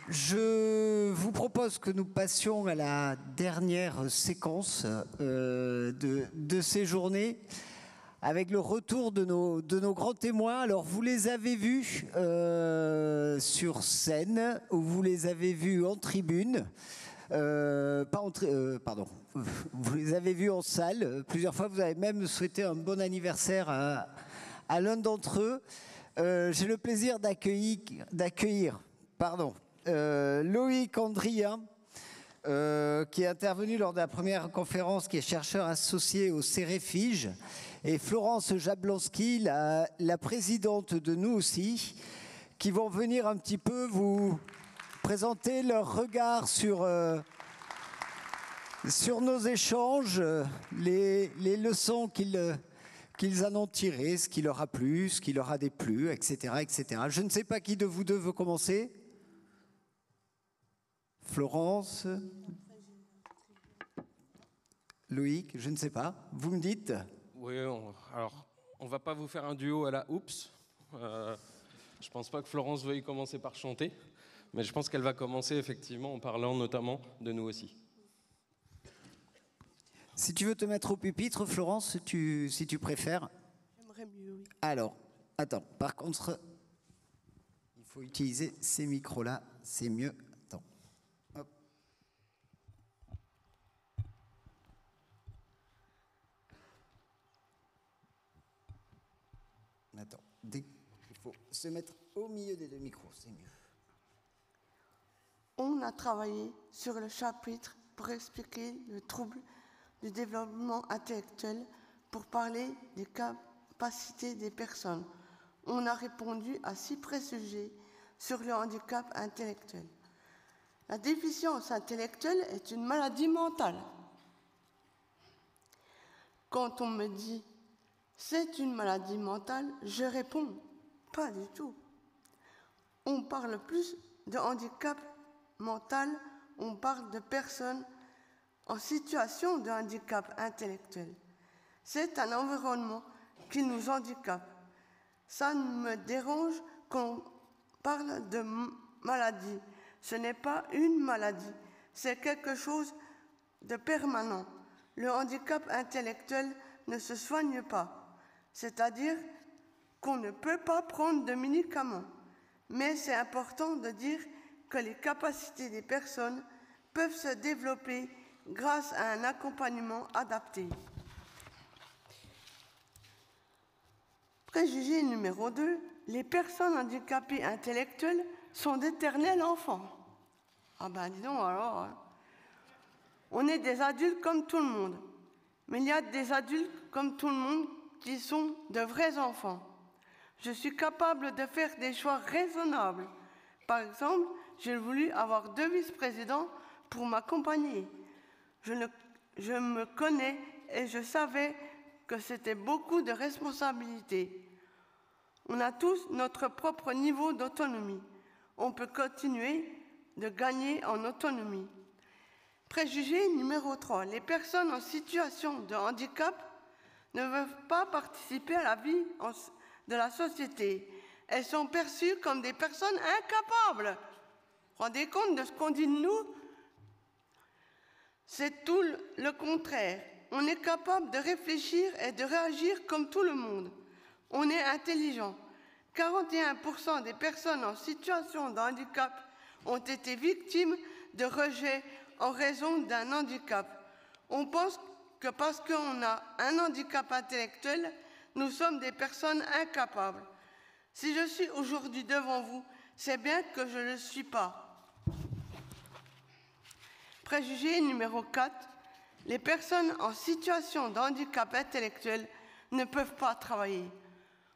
Je vous propose que nous passions à la dernière séquence de ces journées avec le retour de nos grands témoins. Alors, vous les avez vus sur scène ou vous les avez vus en tribune. Pardon, vous les avez vus en salle plusieurs fois. Vous avez même souhaité un bon anniversaire à l'un d'entre eux. J'ai le plaisir d'accueillir Loïc Andrien, qui est intervenu lors de la première conférence, qui est chercheur associé au CEREFIGE, et Florence Jablonski, la présidente de Nous aussi, qui vont venir un petit peu vous présenter leur regard sur nos échanges, les leçons qu'ils en ont tirées, ce qui leur a plu, ce qui leur a déplu, etc., etc. Je ne sais pas qui de vous deux veut commencer. Florence, Loïc, je ne sais pas. Vous me dites. Oui, alors, on ne va pas vous faire un duo à la Oups. Je ne pense pas que Florence veuille commencer par chanter, mais je pense qu'elle va commencer effectivement en parlant notamment de Nous aussi. Si tu veux te mettre au pupitre, Florence, si tu préfères. J'aimerais mieux, oui. Alors, attends, par contre, il faut utiliser ces micros-là, c'est mieux. Attends. Hop. Attends, il faut se mettre au milieu des deux micros, c'est mieux. On a travaillé sur le chapitre pour expliquer le trouble du développement intellectuel, pour parler des capacités des personnes. On a répondu à 6 préjugés sur le handicap intellectuel. La déficience intellectuelle est une maladie mentale. Quand on me dit « c'est une maladie mentale », je réponds « pas du tout ». On parle plus de handicap mental, on parle de personnes en situation de handicap intellectuel. C'est un environnement qui nous handicape. Ça me dérange qu'on parle de maladie. Ce n'est pas une maladie, c'est quelque chose de permanent. Le handicap intellectuel ne se soigne pas, c'est-à-dire qu'on ne peut pas prendre de médicaments. Mais c'est important de dire que les capacités des personnes peuvent se développer grâce à un accompagnement adapté. Préjugé numéro 2, les personnes handicapées intellectuelles sont d'éternels enfants. Ah ben dis donc alors, hein. On est des adultes comme tout le monde, mais il y a des adultes comme tout le monde qui sont de vrais enfants. Je suis capable de faire des choix raisonnables. Par exemple, j'ai voulu avoir 2 vice-présidents pour m'accompagner. Je me connais et je savais que c'était beaucoup de responsabilités. On a tous notre propre niveau d'autonomie. On peut continuer de gagner en autonomie. Préjugé numéro 3. Les personnes en situation de handicap ne peuvent pas participer à la vie de la société. Elles sont perçues comme des personnes incapables. Rendez compte de ce qu'on dit de nous? C'est tout le contraire. On est capable de réfléchir et de réagir comme tout le monde. On est intelligent. 41% des personnes en situation de handicap ont été victimes de rejet en raison d'un handicap. On pense que parce qu'on a un handicap intellectuel, nous sommes des personnes incapables. Si je suis aujourd'hui devant vous, c'est bien que je ne le suis pas. Préjugé numéro 4. Les personnes en situation de handicap intellectuel ne peuvent pas travailler.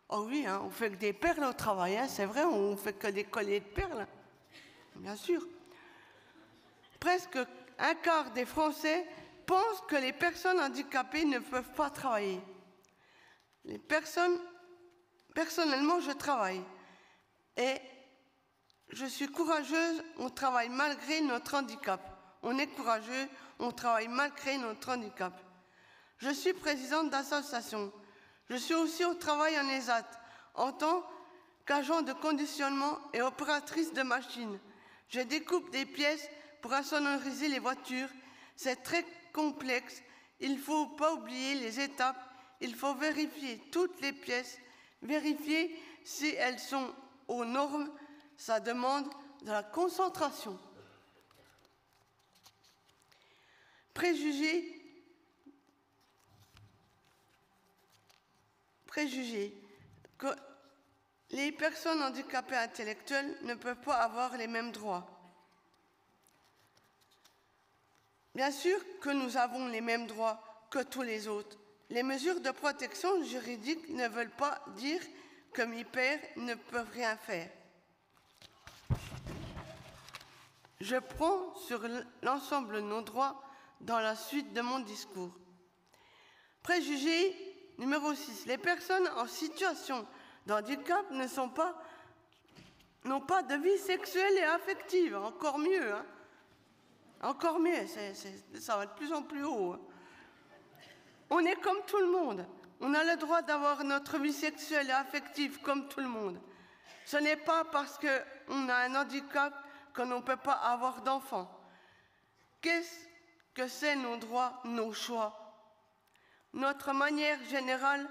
Oh oui, hein, on fait que des perles au travail, hein, c'est vrai, on fait que des colliers de perles. Bien sûr. Presque un quart des Français pensent que les personnes handicapées ne peuvent pas travailler. Personnellement, je travaille. Et je suis courageuse, on travaille malgré notre handicap. On est courageux, on travaille malgré notre handicap. Je suis présidente d'association. Je suis aussi au travail en ESAT, en tant qu'agent de conditionnement et opératrice de machine. Je découpe des pièces pour insonoriser les voitures. C'est très complexe. Il ne faut pas oublier les étapes. Il faut vérifier toutes les pièces, vérifier si elles sont aux normes. Ça demande de la concentration. Préjugés. Que les personnes handicapées intellectuelles ne peuvent pas avoir les mêmes droits. Bien sûr que nous avons les mêmes droits que tous les autres. Les mesures de protection juridique ne veulent pas dire que mes pairs ne peuvent rien faire. Je prends sur l'ensemble de nos droits dans la suite de mon discours. Préjugé numéro 6. Les personnes en situation de handicap n'ont pas de vie sexuelle et affective. Encore mieux, hein. Encore mieux, ça va de plus en plus haut. Hein. On est comme tout le monde. On a le droit d'avoir notre vie sexuelle et affective comme tout le monde. Ce n'est pas parce qu'on a un handicap qu'on ne peut pas avoir d'enfants. Qu'est-ce que c'est nos droits, nos choix? Notre manière générale,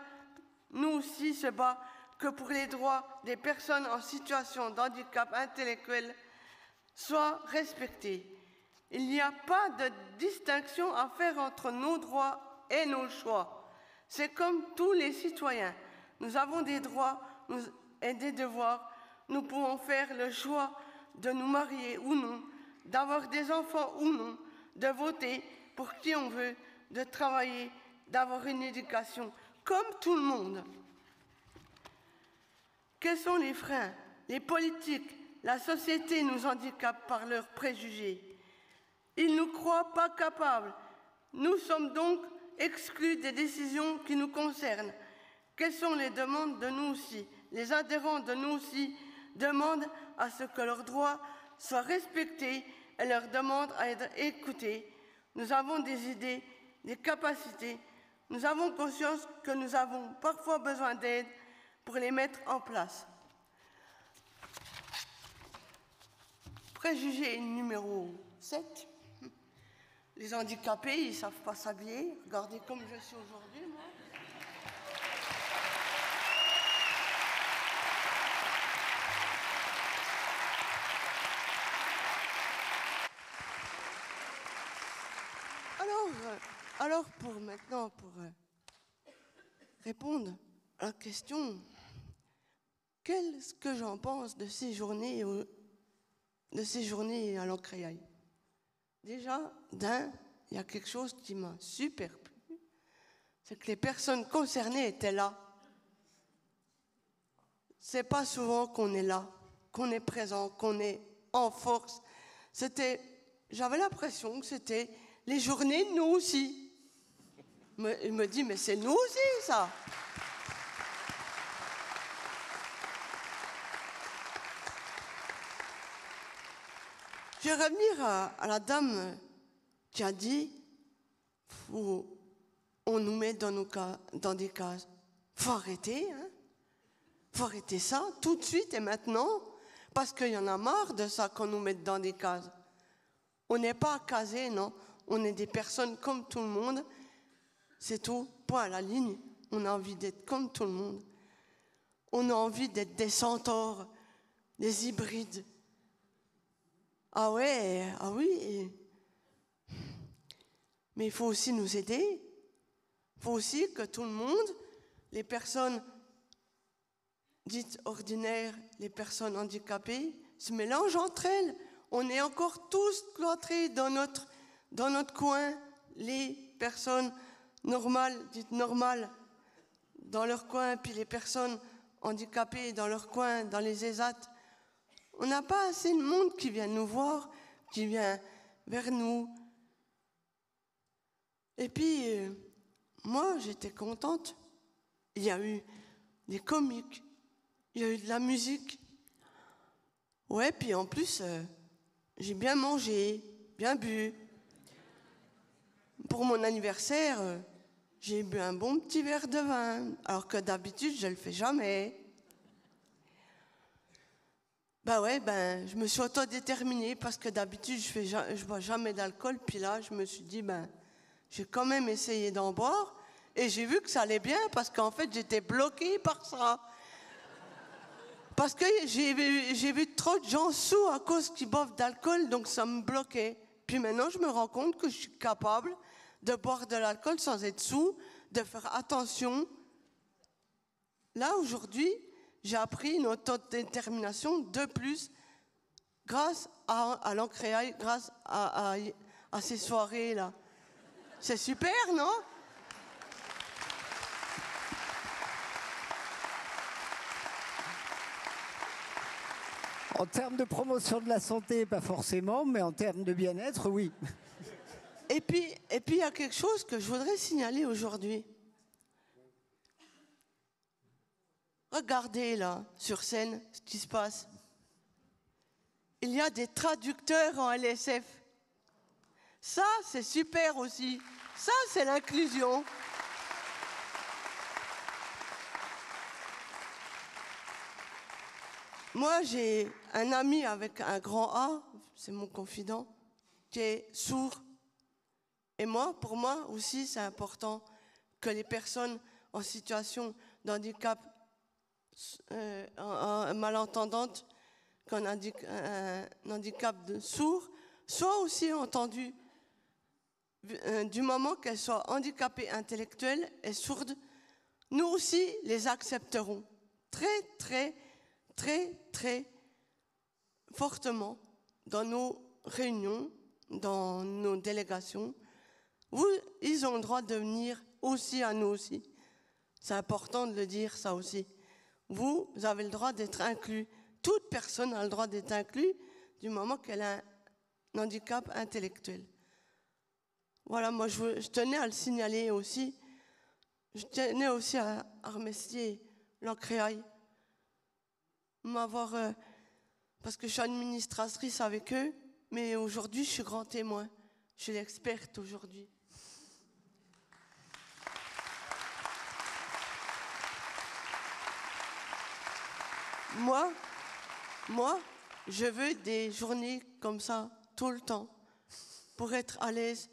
nous aussi, se bat que pour les droits des personnes en situation de handicap intellectuel soient respectés. Il n'y a pas de distinction à faire entre nos droits et nos choix. C'est comme tous les citoyens. Nous avons des droits et des devoirs. Nous pouvons faire le choix de nous marier ou non, d'avoir des enfants ou non, de voter pour qui on veut, de travailler, d'avoir une éducation, comme tout le monde. Quels sont les freins? Les politiques, la société nous handicapent par leurs préjugés. Ils nous croient pas capables. Nous sommes donc exclus des décisions qui nous concernent. Quelles sont les demandes de nous aussi? Les adhérents de nous aussi demandent à ce que leurs droits soient respectés et leur demandent à être écoutés. Nous avons des idées, des capacités. Nous avons conscience que nous avons parfois besoin d'aide pour les mettre en place. Préjugé numéro 7. Les handicapés, ils ne savent pas s'habiller. Regardez comme je suis aujourd'hui, moi. Alors pour répondre à la question, qu'est-ce que j'en pense de ces journées à l'Encréaille? Déjà, il y a quelque chose qui m'a super plu, c'est que les personnes concernées étaient là. C'est pas souvent qu'on est là, qu'on est présent, qu'on est en force. J'avais l'impression que c'était les journées de nous aussi. Il me dit, mais c'est nous aussi, ça. Je vais revenir à la dame qui a dit, on nous met dans des cases. Faut arrêter, hein. Faut arrêter ça tout de suite et maintenant, parce qu'il y en a marre de ça qu'on nous mette dans des cases. On n'est pas casés, non. On est des personnes comme tout le monde. C'est tout, point à la ligne. On a envie d'être comme tout le monde. On a envie d'être des centaures, des hybrides. Ah ouais, ah oui. Mais il faut aussi nous aider. Il faut aussi que tout le monde, les personnes dites ordinaires, les personnes handicapées, se mélangent entre elles. On est encore tous cloîtrés dans notre coin, les personnes normales, dites normales, dans leur coin, puis les personnes handicapées dans leur coin, dans les ESAT. On n'a pas assez de monde qui vient nous voir, qui vient vers nous. Et puis, moi, j'étais contente. Il y a eu des comiques, il y a eu de la musique. Ouais, puis en plus, j'ai bien mangé, bien bu. Pour mon anniversaire, j'ai bu un bon petit verre de vin, alors que d'habitude, je ne le fais jamais. Bah ouais, ben, je me suis autodéterminée parce que d'habitude, je bois jamais d'alcool. Puis là, je me suis dit, ben, j'ai quand même essayé d'en boire. Et j'ai vu que ça allait bien parce qu'en fait, j'étais bloquée par ça. Parce que j'ai vu trop de gens sous à cause qu'ils boivent d'alcool, donc ça me bloquait. Puis maintenant, je me rends compte que je suis capable de boire de l'alcool sans être sous, de faire attention. Là, aujourd'hui, j'ai appris une autodétermination de plus grâce à l'Ancréail, grâce à ces soirées-là. C'est super, non? En termes de promotion de la santé, pas forcément, mais en termes de bien-être, oui. Et puis, il y a quelque chose que je voudrais signaler aujourd'hui. Regardez là, sur scène, ce qui se passe. Il y a des traducteurs en LSF. Ça, c'est super aussi. Ça, c'est l'inclusion. Moi, j'ai un ami avec un grand A, c'est mon confident, qui est sourd. Et moi, pour moi aussi, c'est important que les personnes en situation de handicap malentendantes, qu'un handicap de sourd, soient aussi entendues. Du moment qu'elles soient handicapées intellectuelles et sourdes, nous aussi les accepterons très, très, très, très fortement dans nos réunions, dans nos délégations. Ils ont le droit de venir aussi à nous aussi. C'est important de le dire, ça aussi. Vous avez le droit d'être inclus. Toute personne a le droit d'être inclus du moment qu'elle a un handicap intellectuel. Voilà, moi je tenais à le signaler aussi. Je tenais aussi à remercier l'Ancréail. Parce que je suis administratrice avec eux, mais aujourd'hui je suis grand témoin. Je suis l'experte aujourd'hui. Moi, je veux des journées comme ça, tout le temps, pour être à l'aise,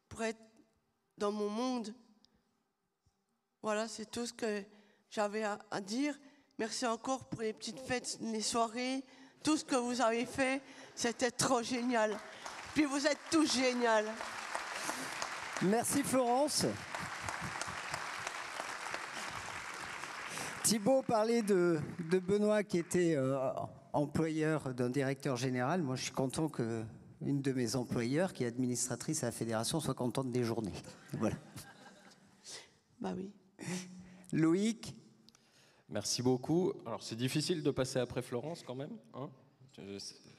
pour être dans mon monde. Voilà, c'est tout ce que j'avais à dire. Merci encore pour les petites fêtes, les soirées, tout ce que vous avez fait. C'était trop génial. Puis vous êtes tous géniaux. Merci Florence. Thibaut parlait de Benoît qui était employeur d'un directeur général. Moi, je suis content qu'une de mes employeurs, qui est administratrice à la fédération, soit contente des journées. Voilà. Bah oui. Loïc. Merci beaucoup. Alors, c'est difficile de passer après Florence quand même, hein?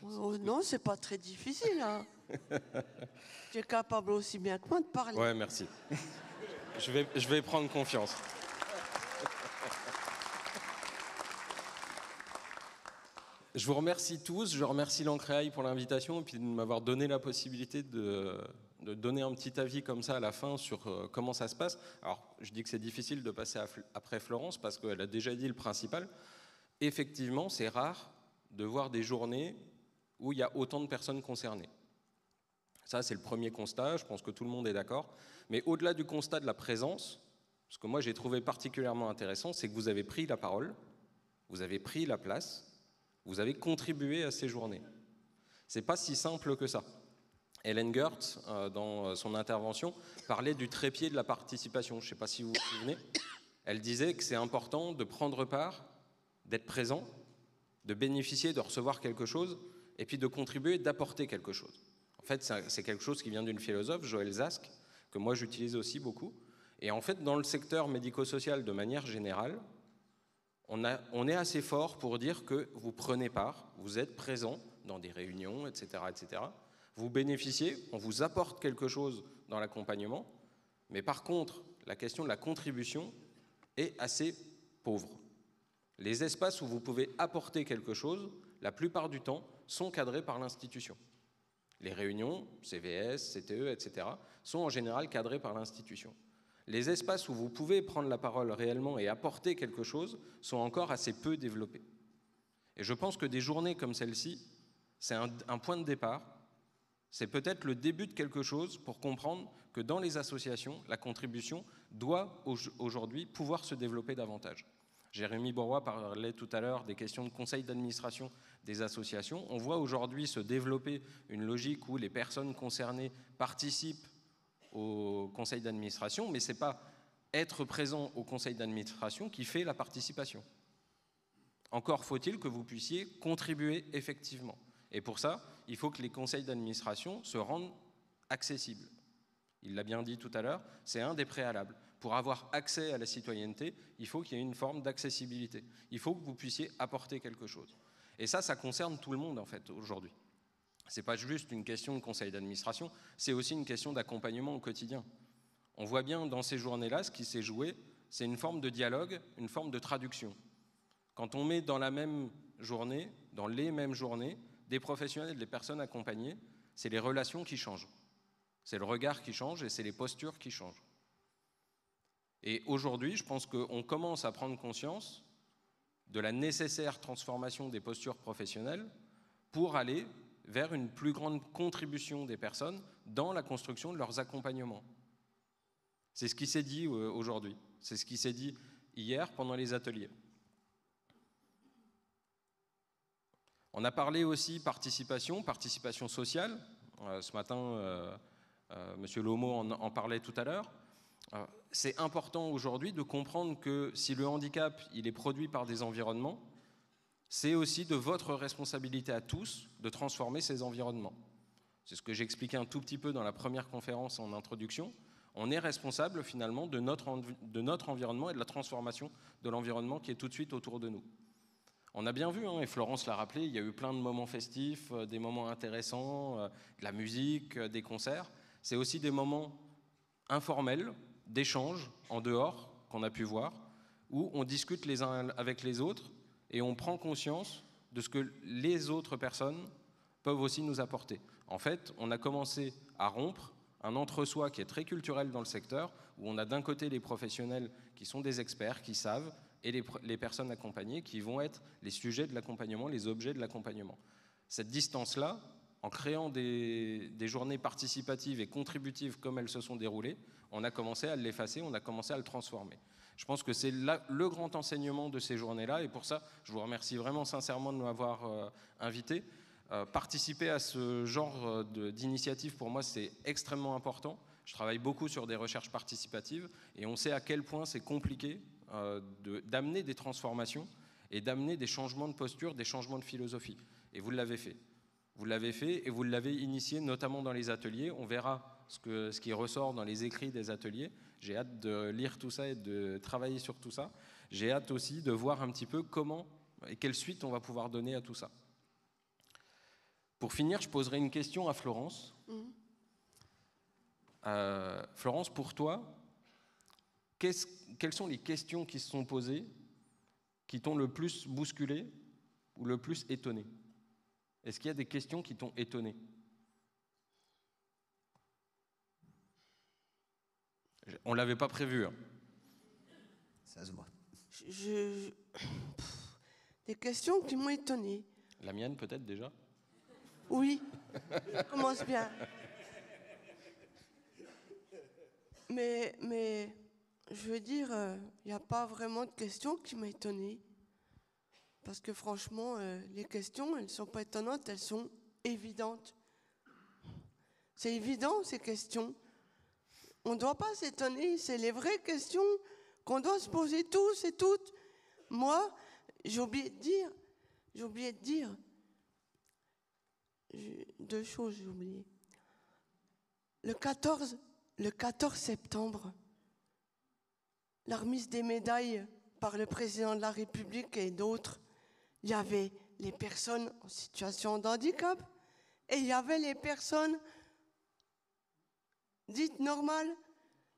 Non, c'est pas très difficile. Hein. Tu es capable aussi bien que moi de parler. Ouais, merci. Je vais prendre confiance. Je vous remercie tous, je remercie l'Ancréail pour l'invitation et puis de m'avoir donné la possibilité de donner un petit avis comme ça à la fin sur comment ça se passe. Alors, je dis que c'est difficile de passer après Florence parce qu'elle a déjà dit le principal. Effectivement, c'est rare de voir des journées où il y a autant de personnes concernées. Ça, c'est le premier constat, je pense que tout le monde est d'accord. Mais au-delà du constat de la présence, ce que moi j'ai trouvé particulièrement intéressant, c'est que vous avez pris la parole, vous avez pris la place, vous avez contribué à ces journées. C'est pas si simple que ça. Hélène Goertz, dans son intervention, parlait du trépied de la participation. Je ne sais pas si vous vous souvenez. Elle disait que c'est important de prendre part, d'être présent, de bénéficier, de recevoir quelque chose, et puis de contribuer, d'apporter quelque chose. En fait, c'est quelque chose qui vient d'une philosophe, Joël Zask, que moi j'utilise aussi beaucoup. Et en fait, dans le secteur médico-social de manière générale, on est assez fort pour dire que vous prenez part, vous êtes présent dans des réunions, etc., etc. Vous bénéficiez, on vous apporte quelque chose dans l'accompagnement, mais par contre, la question de la contribution est assez pauvre. Les espaces où vous pouvez apporter quelque chose, la plupart du temps, sont cadrés par l'institution. Les réunions, CVS, CTE, etc., sont en général cadrés par l'institution. Les espaces où vous pouvez prendre la parole réellement et apporter quelque chose sont encore assez peu développés. Et je pense que des journées comme celle-ci, c'est un point de départ, c'est peut-être le début de quelque chose pour comprendre que dans les associations, la contribution doit aujourd'hui pouvoir se développer davantage. Jérémy Bourrois parlait tout à l'heure des questions de conseil d'administration des associations. On voit aujourd'hui se développer une logique où les personnes concernées participent au conseil d'administration, mais ce n'est pas être présent au conseil d'administration qui fait la participation. Encore faut-il que vous puissiez contribuer effectivement. Et pour ça, il faut que les conseils d'administration se rendent accessibles. Il l'a bien dit tout à l'heure, c'est un des préalables. Pour avoir accès à la citoyenneté, il faut qu'il y ait une forme d'accessibilité. Il faut que vous puissiez apporter quelque chose. Et ça concerne tout le monde en fait aujourd'hui. Ce n'est pas juste une question de conseil d'administration, c'est aussi une question d'accompagnement au quotidien. On voit bien dans ces journées-là, ce qui s'est joué, c'est une forme de dialogue, une forme de traduction. Quand on met dans la même journée, dans les mêmes journées, des professionnels et des personnes accompagnées, c'est les relations qui changent. C'est le regard qui change et c'est les postures qui changent. Et aujourd'hui, je pense qu'on commence à prendre conscience de la nécessaire transformation des postures professionnelles pour aller vers une plus grande contribution des personnes dans la construction de leurs accompagnements. C'est ce qui s'est dit aujourd'hui, c'est ce qui s'est dit hier pendant les ateliers. On a parlé aussi participation sociale. Ce matin, M. Lomo en parlait tout à l'heure. C'est important aujourd'hui de comprendre que si le handicap il est produit par des environnements, c'est aussi de votre responsabilité à tous de transformer ces environnements. C'est ce que j'expliquais un tout petit peu dans la première conférence en introduction. On est responsable finalement de notre environnement et de la transformation de l'environnement qui est tout de suite autour de nous. On a bien vu, et Florence l'a rappelé, il y a eu plein de moments festifs, des moments intéressants, de la musique, des concerts. C'est aussi des moments informels, d'échanges en dehors qu'on a pu voir, où on discute les uns avec les autres et on prend conscience de ce que les autres personnes peuvent aussi nous apporter. En fait, on a commencé à rompre un entre-soi qui est très culturel dans le secteur, où on a d'un côté les professionnels qui sont des experts, qui savent, et les personnes accompagnées qui vont être les sujets de l'accompagnement, les objets de l'accompagnement. Cette distance-là, en créant des journées participatives et contributives comme elles se sont déroulées, on a commencé à l'effacer, on a commencé à le transformer. Je pense que c'est le grand enseignement de ces journées-là, et pour ça, je vous remercie vraiment sincèrement de m'avoir invité. Participer à ce genre d'initiative, pour moi, c'est extrêmement important. Je travaille beaucoup sur des recherches participatives, et on sait à quel point c'est compliqué d'amener des transformations et d'amener des changements de posture, des changements de philosophie. Et vous l'avez fait. Vous l'avez fait et vous l'avez initié, notamment dans les ateliers. On verra ce qui ressort dans les écrits des ateliers. J'ai hâte de lire tout ça et de travailler sur tout ça. J'ai hâte aussi de voir un petit peu comment et quelle suite on va pouvoir donner à tout ça. Pour finir, je poserai une question à Florence. Florence, pour toi, quelles sont les questions qui se sont posées, qui t'ont le plus bousculé ou le plus étonné? Est-ce qu'il y a des questions qui t'ont étonné? On ne l'avait pas prévu. Hein. Ça se voit. Des questions qui m'ont étonné. La mienne peut-être déjà? Oui, ça commence bien. Mais je veux dire, il n'y a pas vraiment de questions qui m'ont étonnée. Parce que franchement, les questions, elles ne sont pas étonnantes, elles sont évidentes. C'est évident, ces questions. On ne doit pas s'étonner, c'est les vraies questions qu'on doit se poser tous et toutes. Moi, j'ai oublié de dire, deux choses, j'ai oublié. Le 14 septembre, la remise des médailles par le président de la République et d'autres, il y avait les personnes en situation de handicap et il y avait les personnes dites normales.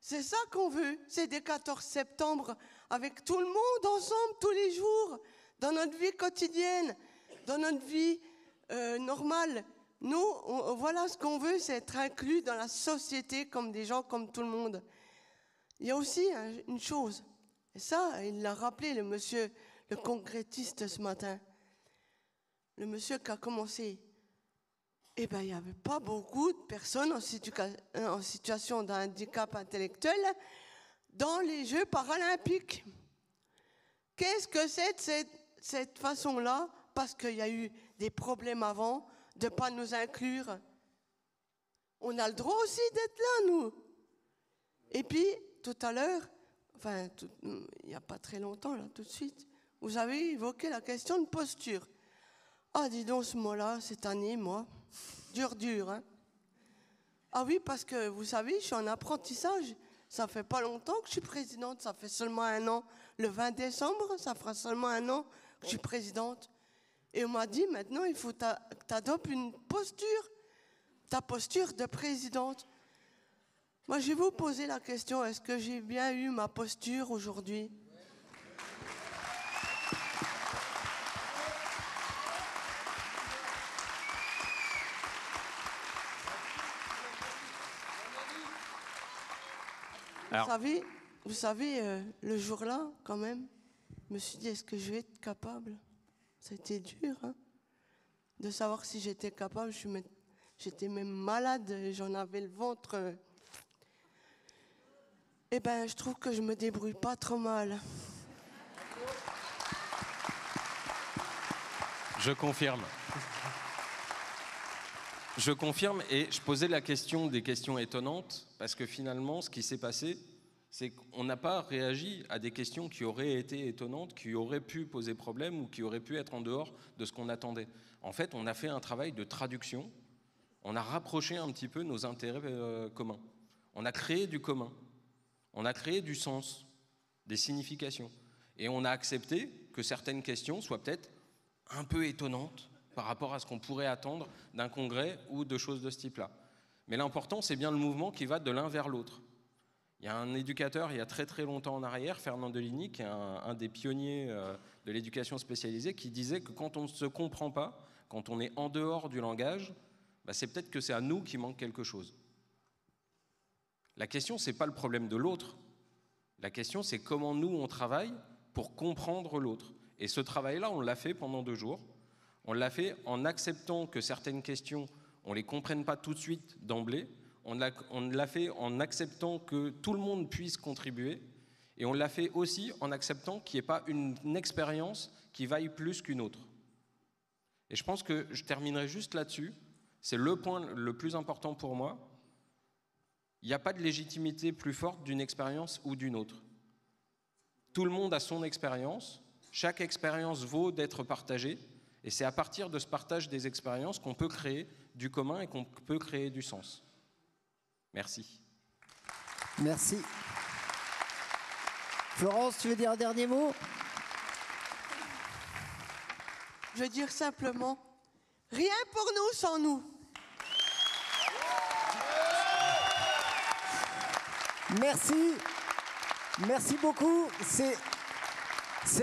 C'est ça qu'on veut, c'est des 14 septembre, avec tout le monde ensemble, tous les jours, dans notre vie quotidienne, dans notre vie normale. Nous, voilà ce qu'on veut, c'est être inclus dans la société comme des gens, comme tout le monde. Il y a aussi une chose, et ça, il l'a rappelé, le monsieur, le concrétiste ce matin. le monsieur qui a commencé, eh ben, il n'y avait pas beaucoup de personnes en situation de handicap intellectuel dans les Jeux paralympiques. Qu'est-ce que c'est de cette façon-là? Parce qu'il y a eu des problèmes avant de ne pas nous inclure. On a le droit aussi d'être là, nous. Et puis, tout à l'heure, enfin, il n'y a pas très longtemps, là, tout de suite, vous avez évoqué la question de posture. Ah, dis donc, ce mot-là, cette année, moi, dur, hein. Ah oui, parce que, vous savez, je suis en apprentissage. Ça fait pas longtemps que je suis présidente, ça fait seulement 1 an. Le 20 décembre, ça fera seulement 1 an que je suis présidente. Et on m'a dit, maintenant, il faut que tu adoptes une posture, ta posture de présidente. Moi, je vais vous poser la question, est-ce que j'ai bien eu ma posture aujourd'hui? Vous savez, le jour-là, quand même, je me suis dit, est-ce que je vais être capable? C'était dur, hein, de savoir si j'étais capable. J'étais même malade, j'en avais le ventre. Eh bien, je trouve que je me débrouille pas trop mal. Je confirme. Je confirme, et je posais des questions étonnantes, parce que finalement, ce qui s'est passé, c'est qu'on n'a pas réagi à des questions qui auraient été étonnantes, qui auraient pu poser problème ou qui auraient pu être en dehors de ce qu'on attendait. En fait, on a fait un travail de traduction, on a rapproché un petit peu nos intérêts communs. On a créé du commun, on a créé du sens, des significations. Et on a accepté que certaines questions soient peut-être un peu étonnantes par rapport à ce qu'on pourrait attendre d'un congrès ou de choses de ce type-là. Mais l'important, c'est bien le mouvement qui va de l'un vers l'autre. Il y a un éducateur, il y a très très longtemps en arrière, Fernand Deligny, qui est un des pionniers de l'éducation spécialisée, qui disait que quand on ne se comprend pas, quand on est en dehors du langage, c'est peut-être que c'est à nous qu'il manque quelque chose. La question, ce n'est pas le problème de l'autre. La question, c'est comment nous, on travaille pour comprendre l'autre. Et ce travail-là, on l'a fait pendant 2 jours. On l'a fait en acceptant que certaines questions, on ne les comprenne pas tout de suite d'emblée. On l'a fait en acceptant que tout le monde puisse contribuer. Et on l'a fait aussi en acceptant qu'il n'y ait pas une expérience qui vaille plus qu'une autre. Et je pense que je terminerai juste là-dessus. C'est le point le plus important pour moi. Il n'y a pas de légitimité plus forte d'une expérience ou d'une autre. Tout le monde a son expérience. Chaque expérience vaut d'être partagée. Et c'est à partir de ce partage des expériences qu'on peut créer du commun et qu'on peut créer du sens. Merci. Merci. Florence, tu veux dire un dernier mot? Je veux dire simplement, rien pour nous sans nous. Merci. Merci beaucoup. C'est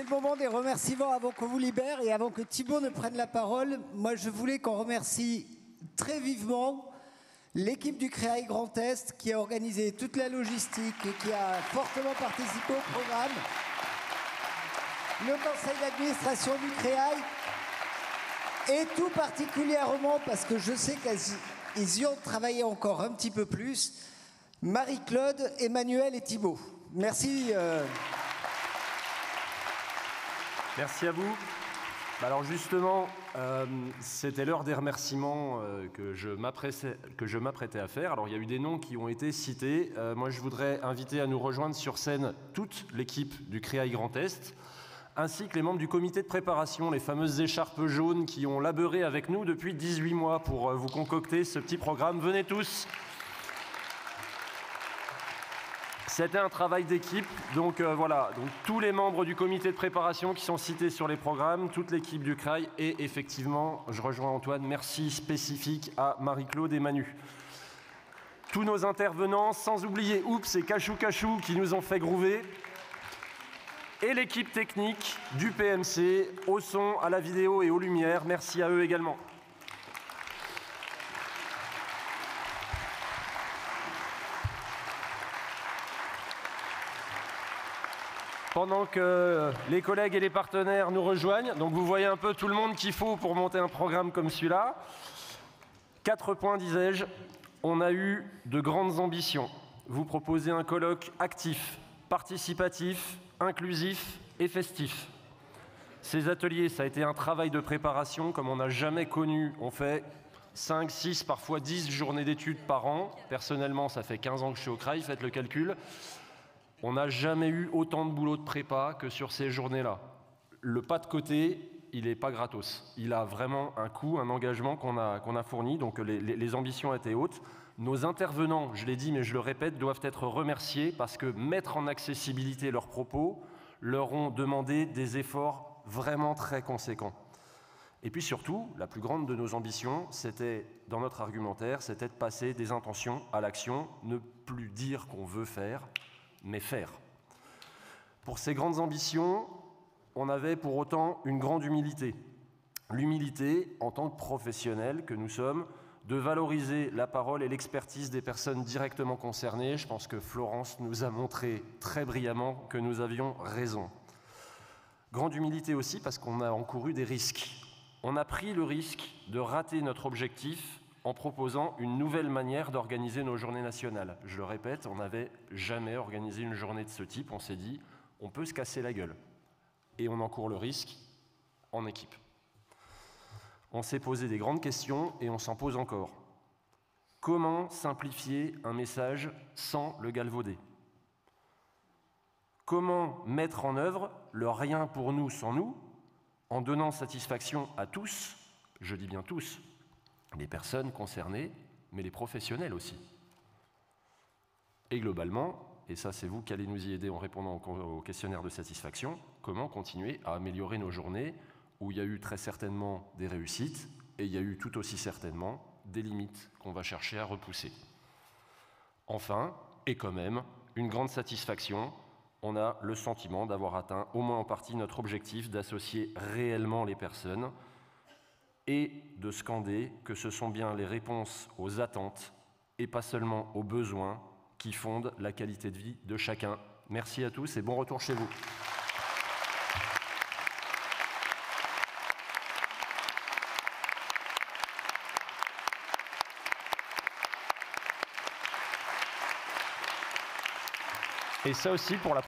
le moment des remerciements avant qu'on vous libère et avant que Thibaut ne prenne la parole. Moi, je voulais qu'on remercie très vivement l'équipe du Créail Grand Est qui a organisé toute la logistique et qui a fortement participé au programme. Le conseil d'administration du Créail et tout particulièrement, parce que je sais qu'ils y ont travaillé encore un petit peu plus, Marie-Claude, Emmanuel et Thibaut. Merci. Merci à vous. Alors justement, c'était l'heure des remerciements que je m'apprêtais à faire. Alors il y a eu des noms qui ont été cités. Moi je voudrais inviter à nous rejoindre sur scène toute l'équipe du Créail Grand Est, ainsi que les membres du comité de préparation, les fameuses écharpes jaunes qui ont labouré avec nous depuis 18 mois pour vous concocter ce petit programme. Venez tous. C'était un travail d'équipe, donc voilà, donc tous les membres du comité de préparation qui sont cités sur les programmes, toute l'équipe du Créail et effectivement, je rejoins Antoine, merci spécifique à Marie-Claude et Manu. Tous nos intervenants, sans oublier Oups et Cachou Cachou qui nous ont fait groover, et l'équipe technique du PMC, au son, à la vidéo et aux lumières, merci à eux également. pendant que les collègues et les partenaires nous rejoignent. Donc vous voyez un peu tout le monde qu'il faut pour monter un programme comme celui-là. 4 points, disais-je. On a eu de grandes ambitions. Vous proposez un colloque actif, participatif, inclusif et festif. Ces ateliers, ça a été un travail de préparation comme on n'a jamais connu. On fait 5, 6, parfois 10 journées d'études par an. Personnellement, ça fait 15 ans que je suis au CRAI, faites le calcul. On n'a jamais eu autant de boulot de prépa que sur ces journées-là. Le pas de côté, il n'est pas gratos. Il a vraiment un coût, un engagement qu'on a fourni, donc les ambitions étaient hautes. Nos intervenants, je l'ai dit mais je le répète, doivent être remerciés parce que mettre en accessibilité leurs propos leur ont demandé des efforts vraiment très conséquents. Et puis surtout, la plus grande de nos ambitions, c'était, dans notre argumentaire, c'était de passer des intentions à l'action, ne plus dire qu'on veut faire, mais faire. Pour ces grandes ambitions, on avait pour autant une grande humilité. L'humilité, en tant que professionnels que nous sommes, de valoriser la parole et l'expertise des personnes directement concernées. Je pense que Florence nous a montré très brillamment que nous avions raison. Grande humilité aussi parce qu'on a encouru des risques. On a pris le risque de rater notre objectif en proposant une nouvelle manière d'organiser nos journées nationales. Je le répète, on n'avait jamais organisé une journée de ce type. On s'est dit, on peut se casser la gueule. Et on encourt le risque en équipe. On s'est posé des grandes questions et on s'en pose encore. Comment simplifier un message sans le galvauder ? Comment mettre en œuvre le rien pour nous sans nous, en donnant satisfaction à tous, je dis bien tous, les personnes concernées, mais les professionnels aussi. Et globalement, et ça c'est vous qui allez nous y aider en répondant au questionnaire de satisfaction, comment continuer à améliorer nos journées où il y a eu très certainement des réussites et il y a eu tout aussi certainement des limites qu'on va chercher à repousser. Enfin, et quand même, une grande satisfaction, on a le sentiment d'avoir atteint au moins en partie notre objectif d'associer réellement les personnes et de scander que ce sont bien les réponses aux attentes et pas seulement aux besoins qui fondent la qualité de vie de chacun. Merci à tous et bon retour chez vous. Et ça aussi pour la